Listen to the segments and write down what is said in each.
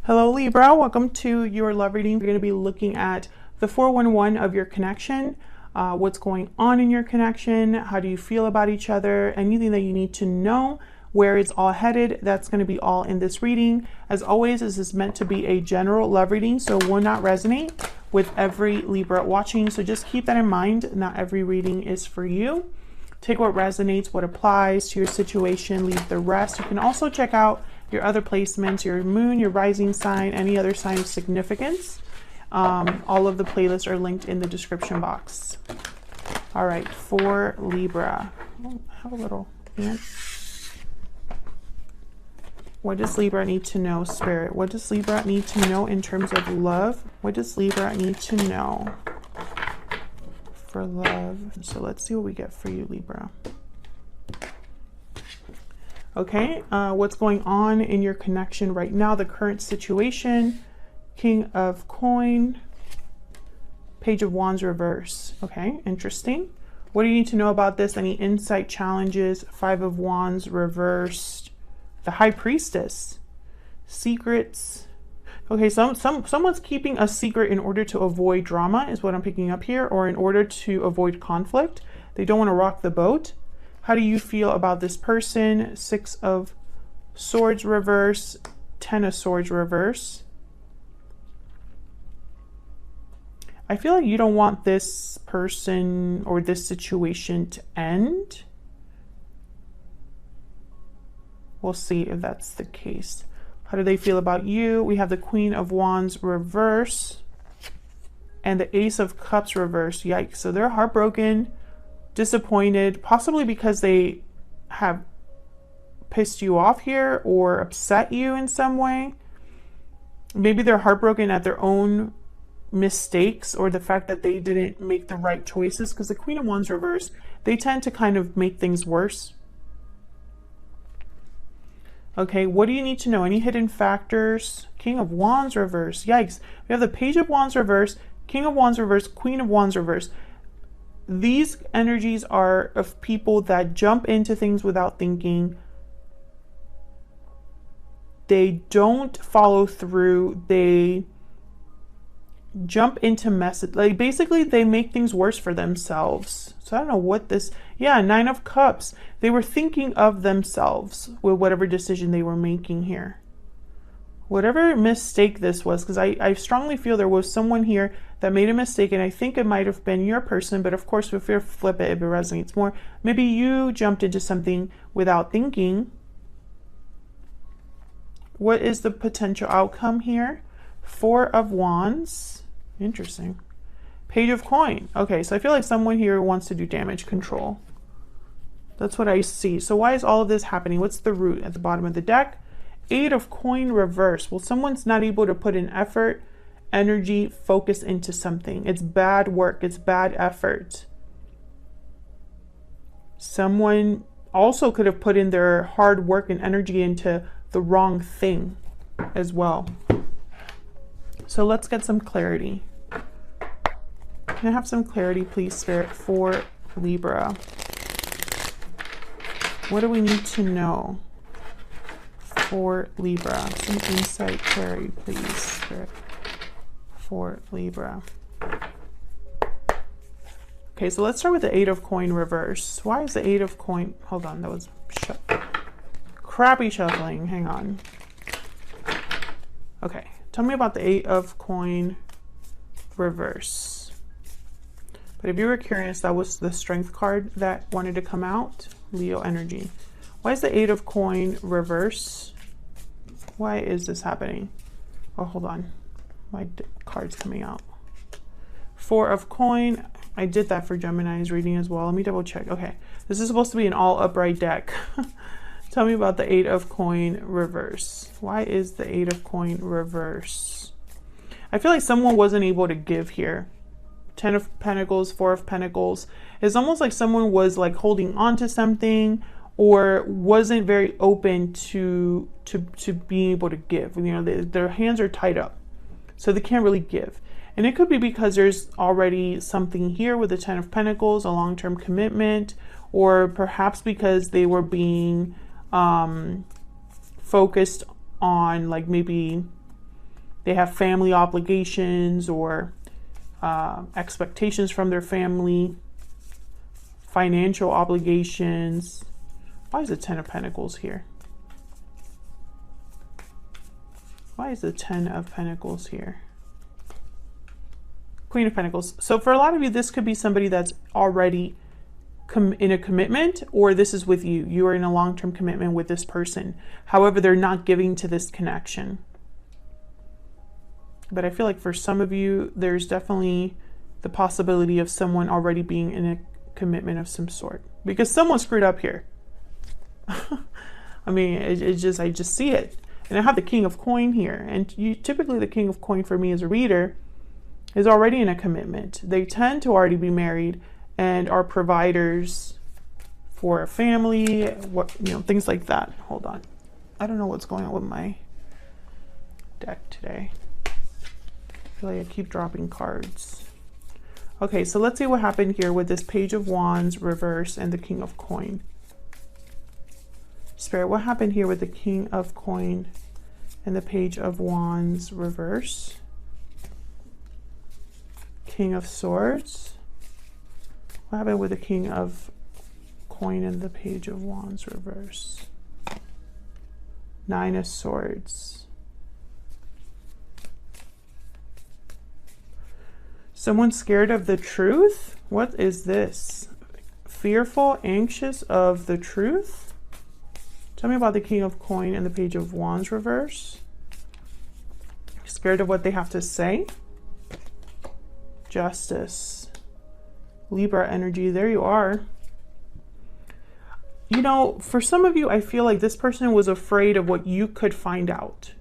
Hello Libra, welcome to your love reading. We're going to be looking at the 411 of your connection, what's going on in your connection, how do you feel about each other, anything that you need to know, where it's all headed. That's going to be all in this reading. As always, this is meant to be a general love reading, so it will not resonate with every Libra watching. So just keep that in mind. Not every reading is for you. Take what resonates, what applies to your situation, leave the rest. You can also check out your other placements, your moon, your rising sign, any other sign of significance. All of the playlists are linked in the description box. All right, for Libra. Oh, I have a little ant. What does Libra need to know, Spirit? What does Libra need to know in terms of love? What does Libra need to know for love? So let's see what we get for you, Libra. Okay, what's going on in your connection right now, the current situation, King of Coin, Page of Wands reverse. Okay, interesting. What do you need to know about this? Any insight, challenges? Five of Wands reversed, the High Priestess, secrets. Okay, someone's keeping a secret in order to avoid drama is what I'm picking up here, or in order to avoid conflict. They don't want to rock the boat. How do you feel about this person? Six of Swords reverse, Ten of Swords reverse. I feel like you don't want this person or this situation to end. We'll see if that's the case. How do they feel about you? We have the Queen of Wands reverse and the Ace of Cups reverse. Yikes. So they're heartbroken, disappointed, possibly because they have pissed you off here or upset you in some way. Maybe they're heartbroken at their own mistakes or the fact that they didn't make the right choices, because the Queen of Wands reverse, they tend to kind of make things worse. Okay, what do you need to know? Any hidden factors? King of Wands reverse. Yikes. We have the Page of Wands reverse, King of Wands reverse, Queen of Wands reverse. These energies are of people that jump into things without thinking. They don't follow through. They jump into messes. Like basically they make things worse for themselves. So I don't know what this, yeah, Nine of Cups. They were thinking of themselves with whatever decision they were making here. Whatever mistake this was, because I strongly feel there was someone here that made a mistake, and I think it might have been your person, but of course if you flip it, if it resonates more, maybe you jumped into something without thinking. What is the potential outcome here? Four of Wands. Interesting. Page of Coin. Okay, so I feel like someone here wants to do damage control. That's what I see. So why is all of this happening? What's the root at the bottom of the deck? Eight of Coin reverse. Well, someone's not able to put in effort, energy, focus into something. It's bad work. It's bad effort. Someone also could have put in their hard work and energy into the wrong thing as well. So let's get some clarity. Can I have some clarity, please, Spirit, for Libra? What do we need to know for Libra? Some insight, clarity, please, Spirit, for Libra. Okay, so let's start with the Eight of Coin reverse. Why is the Eight of Coin? Hold on, that was crappy shuffling. Hang on. Okay, tell me about the Eight of Coin reverse. But if you were curious, that was the Strength card that wanted to come out. Leo energy. Why is the Eight of Coin reverse? Why is this happening? Oh, hold on. My card's coming out. Four of Coin. I did that for Gemini's reading as well. Let me double check. Okay. This is supposed to be an all upright deck. Tell me about the Eight of Coin reverse. Why is the Eight of Coin reverse? I feel like someone wasn't able to give here. Ten of Pentacles, Four of Pentacles. It's almost like someone was like holding on to something or wasn't very open to being able to give. You know, their hands are tied up, so they can't really give. And it could be because there's already something here with the Ten of Pentacles, a long-term commitment, or perhaps because they were being focused on like maybe they have family obligations or expectations from their family, financial obligations. Why is the Ten of Pentacles here? Why is the Ten of Pentacles here? Queen of Pentacles. So for a lot of you, this could be somebody that's already in a commitment, or this is with you. You are in a long-term commitment with this person. However, they're not giving to this connection. But I feel like for some of you, there's definitely the possibility of someone already being in a commitment of some sort, because someone screwed up here. I mean, I just see it. And I have the King of Coin here. And typically the King of Coin for me as a reader is already in a commitment. They tend to already be married and are providers for a family, things like that. Hold on. I don't know what's going on with my deck today. I feel like I keep dropping cards. Okay, so let's see what happened here with this Page of Wands reverse and the King of Coin. Spirit, what happened here with the King of Coin and the Page of Wands reverse? King of Swords. What happened with the King of Coin and the Page of Wands reverse? Nine of Swords. Someone scared of the truth? What is this? Fearful, anxious of the truth? Tell me about the King of Coin and the Page of Wands reverse. Scared of what they have to say? Justice. Libra energy, there you are. You know, for some of you, I feel like this person was afraid of what you could find out.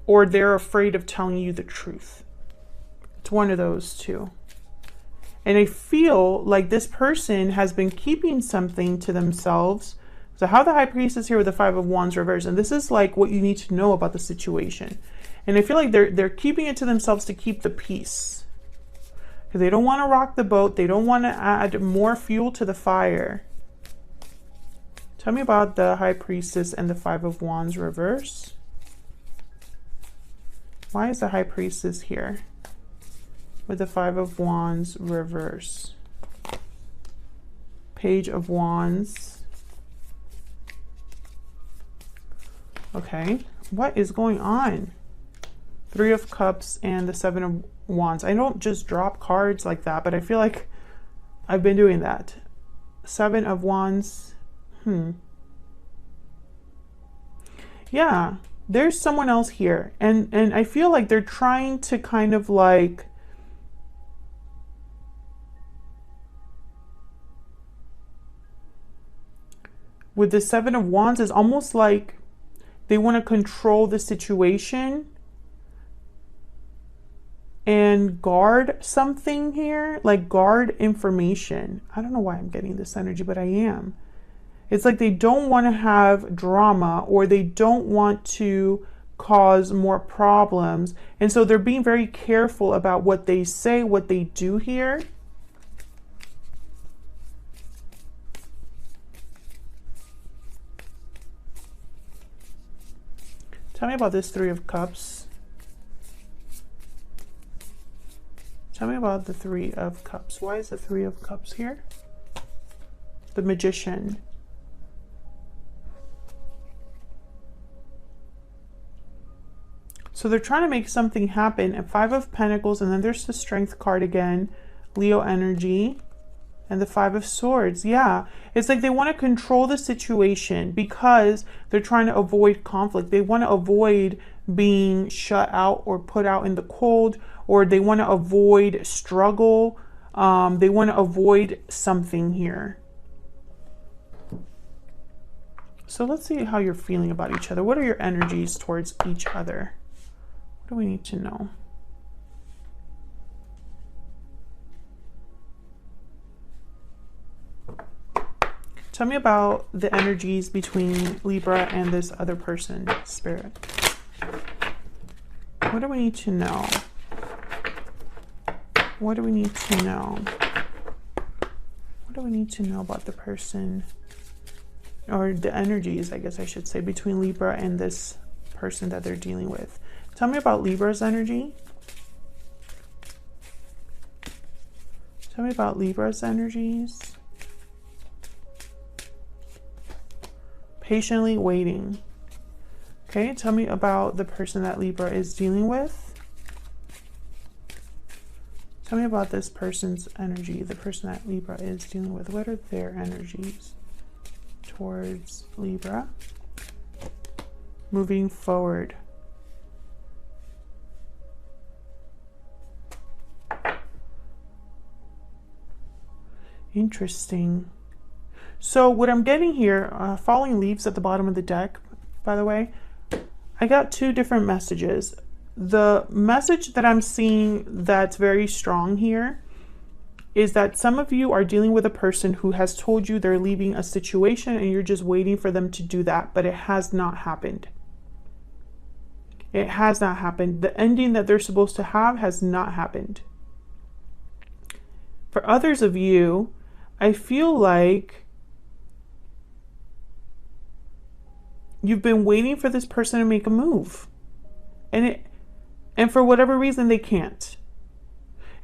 Or they're afraid of telling you the truth. It's one of those two. And I feel like this person has been keeping something to themselves. So how the High Priestess here with the Five of Wands reverse. And this is like what you need to know about the situation. And I feel like they're keeping it to themselves to keep the peace. Because they don't want to rock the boat. They don't want to add more fuel to the fire. Tell me about the High Priestess and the Five of Wands reverse. Why is the High Priestess here with the Five of Wands reverse? Page of Wands. Okay, what is going on? Three of Cups and the Seven of Wands. I don't just drop cards like that, but I feel like I've been doing that. Seven of Wands. Yeah, there's someone else here. And I feel like they're trying to kind of like with the Seven of Wands, is almost like they want to control the situation and guard something here, like guard information. I don't know why I'm getting this energy, but I am. It's like they don't want to have drama, or they don't want to cause more problems. And so they're being very careful about what they say, what they do here. Tell me about this Three of Cups. Tell me about the Three of Cups. Why is the Three of Cups here? The Magician. So they're trying to make something happen. And Five of Pentacles, and then there's the Strength card again. Leo energy. And the Five of Swords. Yeah, it's like they want to control the situation because they're trying to avoid conflict. They want to avoid being shut out or put out in the cold, or they want to avoid struggle. They want to avoid something here. So let's see how you're feeling about each other. What are your energies towards each other? What do we need to know? Tell me about the energies between Libra and this other person, Spirit. What do we need to know? What do we need to know? What do we need to know about the person or the energies, I guess I should say, between Libra and this person that they're dealing with. Tell me about Libra's energy. Tell me about Libra's energies. Patiently waiting. Okay, tell me about the person that Libra is dealing with. Tell me about this person's energy, the person that Libra is dealing with. What are their energies towards Libra? Moving forward. Interesting. So what I'm getting here, falling leaves at the bottom of the deck, by the way, I got two different messages. The message that I'm seeing that's very strong here is that some of you are dealing with a person who has told you they're leaving a situation and you're just waiting for them to do that, but it has not happened. It has not happened. The ending that they're supposed to have has not happened. For others of you, I feel like you've been waiting for this person to make a move. And for whatever reason, they can't.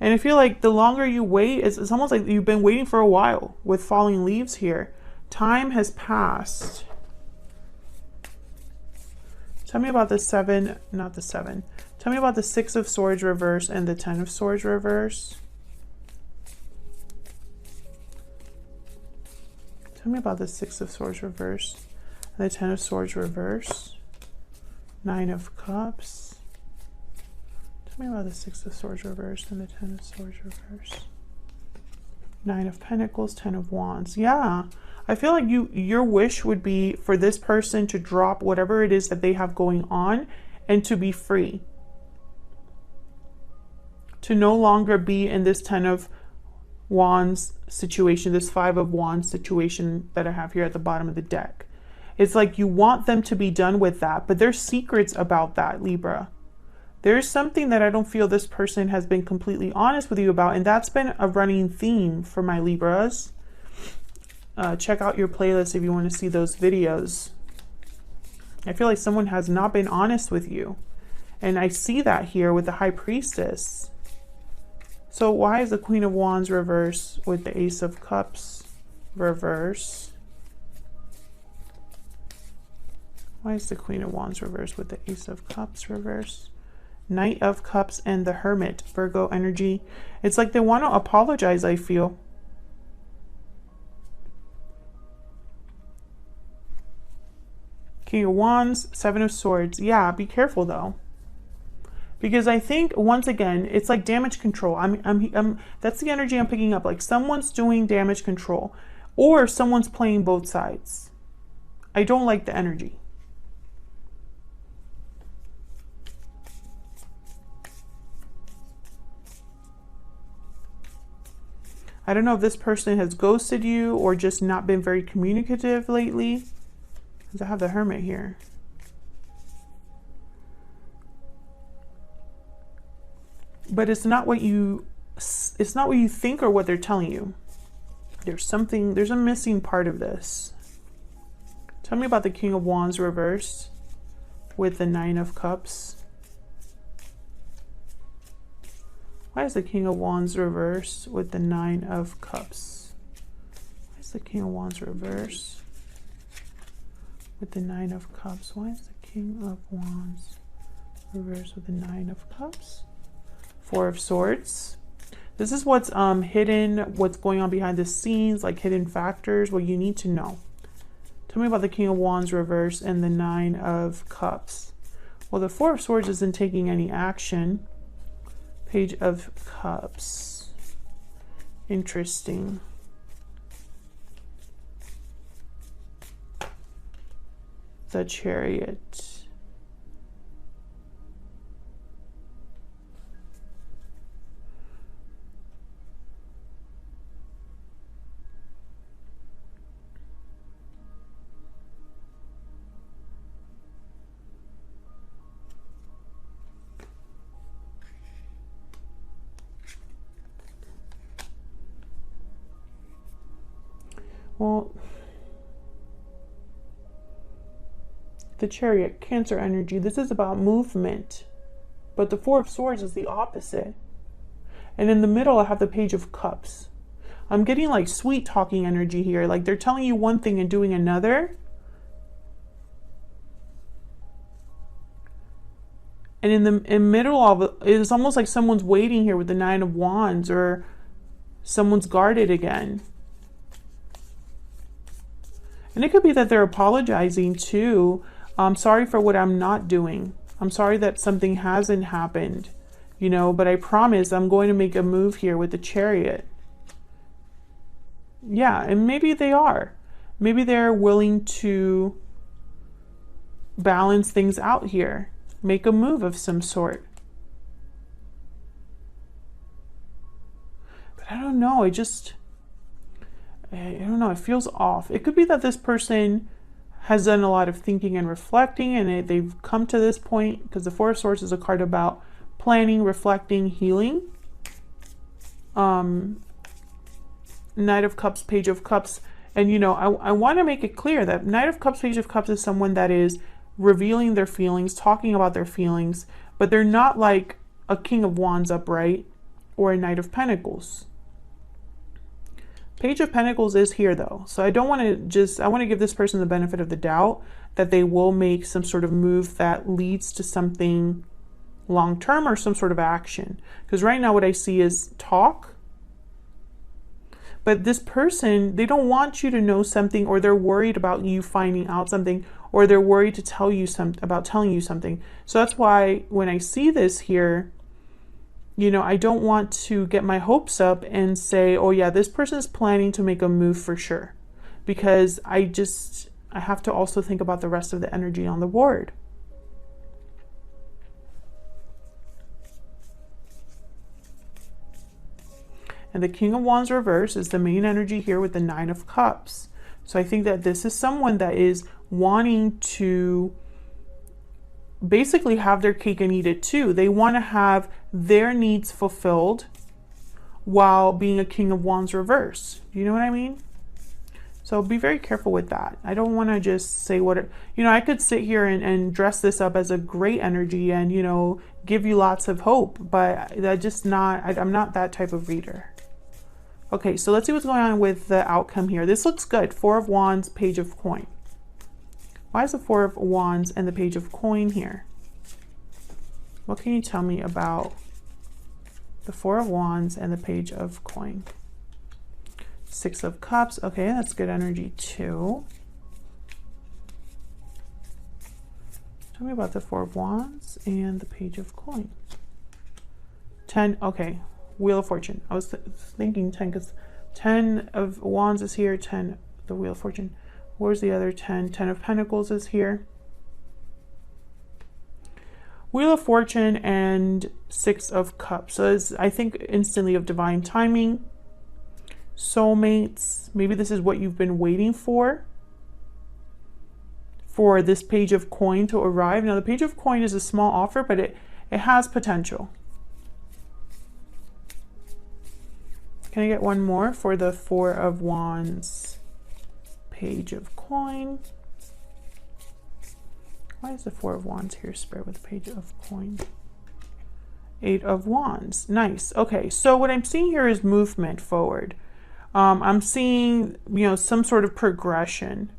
And I feel like the longer you wait, it's almost like you've been waiting for a while with falling leaves here. Time has passed. Tell me about the seven, not the seven. Tell me about the Six of Swords reverse and the Ten of Swords reverse. Tell me about the Six of Swords reverse and the Ten of Swords reverse. Nine of Cups. Tell me about the Six of Swords reverse and the Ten of Swords reverse. Nine of Pentacles, Ten of Wands. Yeah, I feel like your wish would be for this person to drop whatever it is that they have going on and to be free. To no longer be in this Ten of Wands situation, this Five of Wands situation that I have here at the bottom of the deck. It's like you want them to be done with that, but there's secrets about that, Libra. There's something that I don't feel this person has been completely honest with you about, and that's been a running theme for my Libras. Check out your playlist if you want to see those videos. I feel like someone has not been honest with you, and I see that here with the High Priestess. So why is the Queen of Wands reverse with the Ace of Cups reverse? Why is the Queen of Wands reverse with the Ace of Cups reverse? Knight of Cups and the Hermit, Virgo energy. It's like they want to apologize, I feel. King of Wands, Seven of Swords. Yeah, be careful though. Because I think, once again, it's like damage control. That's the energy I'm picking up. Like someone's doing damage control or someone's playing both sides. I don't like the energy. I don't know if this person has ghosted you or just not been very communicative lately. Because I have the Hermit here. But it's not what you think or what they're telling you. There's a missing part of this. Tell me about the King of Wands reverse with the Nine of Cups. Why is the King of Wands reverse with the Nine of Cups? Why is the King of Wands reverse with the Nine of Cups? Why is the King of Wands reverse with the Nine of Cups? Four of Swords. This is what's hidden, what's going on behind the scenes, like hidden factors, what you need to know. Tell me about the King of Wands reverse and the Nine of Cups. Well, the Four of Swords isn't taking any action. Page of Cups. Interesting. The Chariot. Well, the Chariot, Cancer energy. This is about movement. But the Four of Swords is the opposite. And in the middle, I have the Page of Cups. I'm getting like sweet talking energy here. Like they're telling you one thing and doing another. And in the middle of it, it's almost like someone's waiting here with the Nine of Wands, or someone's guarded again. And it could be that they're apologizing too. I'm sorry for what I'm not doing. I'm sorry that something hasn't happened, you know, but I promise I'm going to make a move here with the Chariot. Yeah, and maybe they are. Maybe they're willing to balance things out here. Make a move of some sort. But I don't know. I don't know. It feels off. It could be that this person has done a lot of thinking and reflecting, and they've come to this point, because the Four of Swords is a card about planning, reflecting, healing. Knight of Cups, Page of Cups. And, you know, I want to make it clear that Knight of Cups, Page of Cups is someone that is revealing their feelings, talking about their feelings, but they're not like a King of Wands upright or a Knight of Pentacles. Page of Pentacles is here though. So I don't want to I want to give this person the benefit of the doubt that they will make some sort of move that leads to something long-term or some sort of action. Because right now what I see is talk. But this person, they don't want you to know something, or they're worried about you finding out something, or they're worried to tell you about telling you something. So that's why when I see this here, you know, I don't want to get my hopes up and say, oh yeah, this person is planning to make a move for sure. Because I have to also think about the rest of the energy on the board. And the King of Wands reverse is the main energy here with the Nine of Cups. So I think that this is someone that is wanting to basically have their cake and eat it too. They want to have their needs fulfilled while being a King of Wands reverse. You know what I mean? So be very careful with that. I don't want to just say you know, I could sit here and dress this up as a great energy and, you know, give you lots of hope, but I'm not that type of reader. Okay, so let's see what's going on with the outcome here. This looks good. Four of Wands, Page of Coin. Why is the Four of Wands and the Page of Coin here? What can you tell me about the Four of Wands and the Page of Coin? Six of Cups. Okay, that's good energy too. Tell me about the Four of Wands and the Page of Coin. 10. Okay, Wheel of Fortune. I was thinking 10 because 10 of Wands is here. 10, the Wheel of Fortune. Where's the other 10? 10 of Pentacles is here. Wheel of Fortune and Six of Cups. So it's, I think, instantly of divine timing. Soulmates. Maybe this is what you've been waiting for this Page of Coin to arrive. Now the Page of Coin is a small offer, but it has potential. Can I get one more for the Four of Wands, Page of Coin? Why is the Four of Wands here spread with the Page of Coin? Eight of Wands. Nice. Okay, so what I'm seeing here is movement forward. I'm seeing, you know, some sort of progression,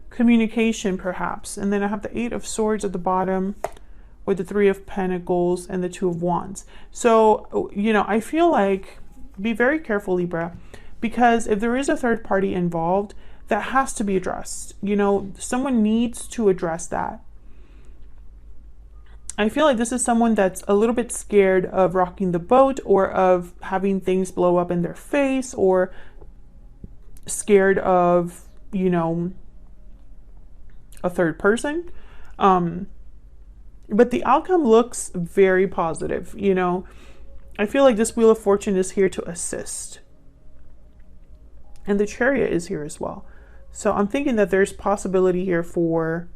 communication perhaps. And then I have the Eight of Swords at the bottom with the Three of Pentacles and the Two of Wands. So, you know, I feel like be very careful, Libra, because if there is a third party involved, that has to be addressed. You know, someone needs to address that. I feel like this is someone that's a little bit scared of rocking the boat, or of having things blow up in their face, or scared of, you know, a third person. But the outcome looks very positive, you know. I feel like this Wheel of Fortune is here to assist. And the Chariot is here as well. So I'm thinking that there's possibility here for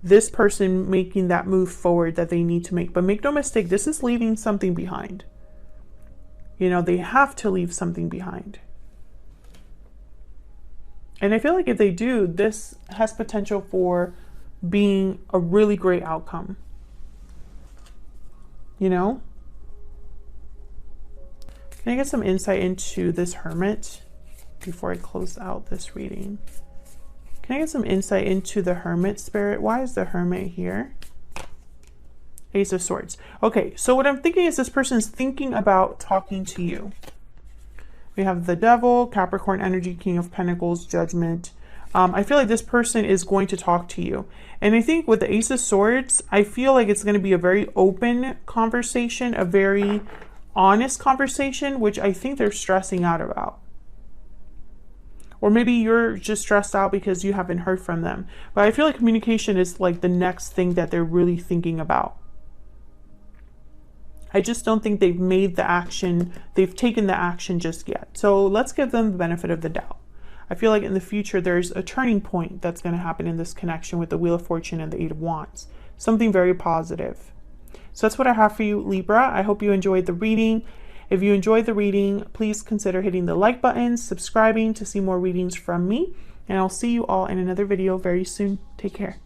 this person making that move forward that they need to make. But make no mistake, this is leaving something behind. You know, they have to leave something behind. And I feel like if they do, this has potential for being a really great outcome. You know? Can I get some insight into this Hermit before I close out this reading? Can I get some insight into the Hermit, Spirit? Why is the Hermit here? Ace of Swords. Okay, so what I'm thinking is this person is thinking about talking to you. We have the Devil, Capricorn energy, King of Pentacles, Judgment. I feel like this person is going to talk to you. And I think with the Ace of Swords, I feel like it's going to be a very open conversation, a very honest conversation, which I think they're stressing out about. Or maybe you're just stressed out because you haven't heard from them. But I feel like communication is like the next thing that they're really thinking about. I just don't think they've made the action, they've taken the action just yet. So let's give them the benefit of the doubt. I feel like in the future, there's a turning point that's going to happen in this connection with the Wheel of Fortune and the Eight of Wands. Something very positive. So that's what I have for you, Libra. I hope you enjoyed the reading. If you enjoyed the reading, please consider hitting the like button, subscribing to see more readings from me, and I'll see you all in another video very soon. Take care.